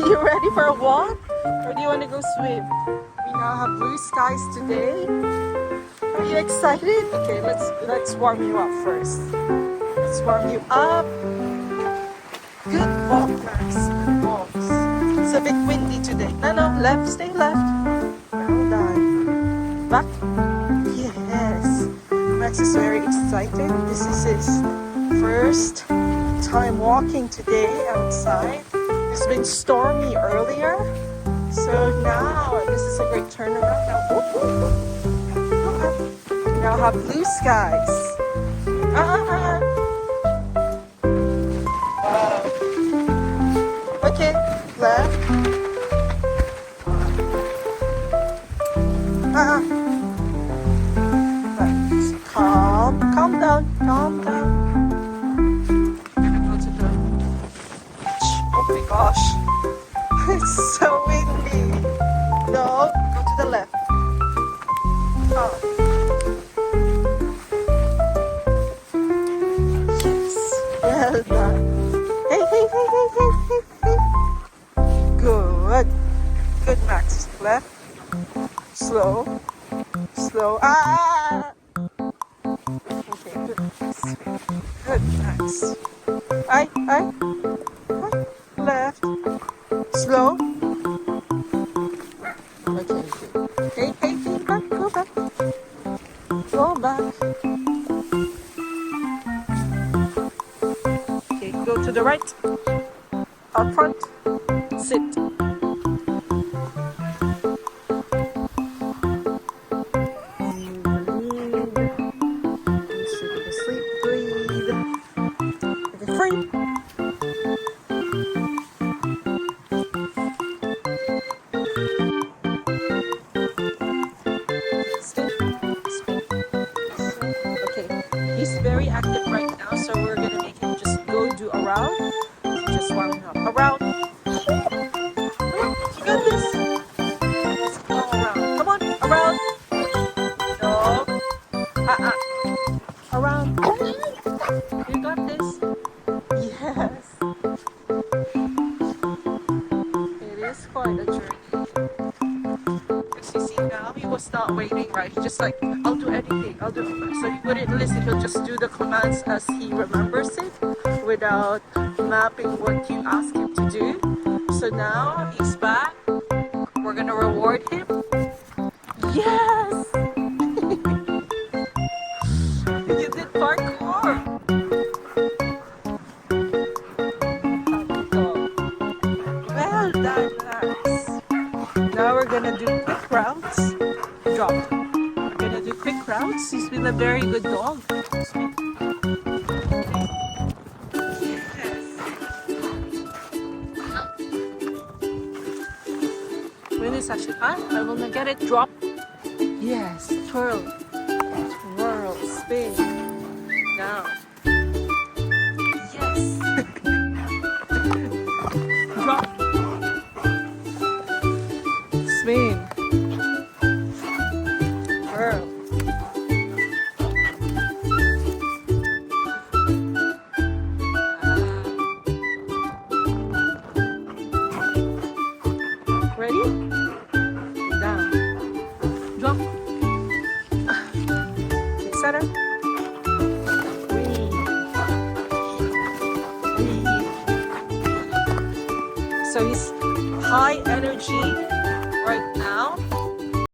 you ready for a walk? Or do you want to go swim? We now have blue skies today. Are you excited? Okay, let's warm you up first. Let's warm you up. Good walk, Max. Good walks. It's a bit windy today. No, left, stay left. Well done. Back. Yes. Max is very excited. This is his first time walking today outside. It's been stormy earlier. So now this is a great turnaround. Now, now have blue skies. Okay, left. Calm down. Go to the beach. Oh my gosh, it's so windy. No, go to the left. Yes, well done. Hey. Good, Max. Left. Slow. Okay, good. Good, Max. Aye. Left. Slow. Okay, good. Hey, back. Go back. Okay, go to the right. Out front. Sit. He's very active right now, so we're gonna make him just go do a round. Just warming up. A round. You got this. Let's go around. Come on, around. No. Around. You got this. Yes. It is quite a journey. As you see now, he was not waiting, right? He's just like, I'll do anything. So he wouldn't listen. He'll just do the commands as he remembers it without mapping what you ask him to do. So now he's back. We're gonna reward him. Yes! You did parkour. Well done, Max. Now we're gonna do quick rounds. Drop. We're gonna do quick rounds. He's been a very good dog. When is actually I will get it. Drop. Yes. Twirl. Spin. Now. Yes. Drop. Spin. Twirl. Ready? Down. Drop. Center. Breathe. So he's high energy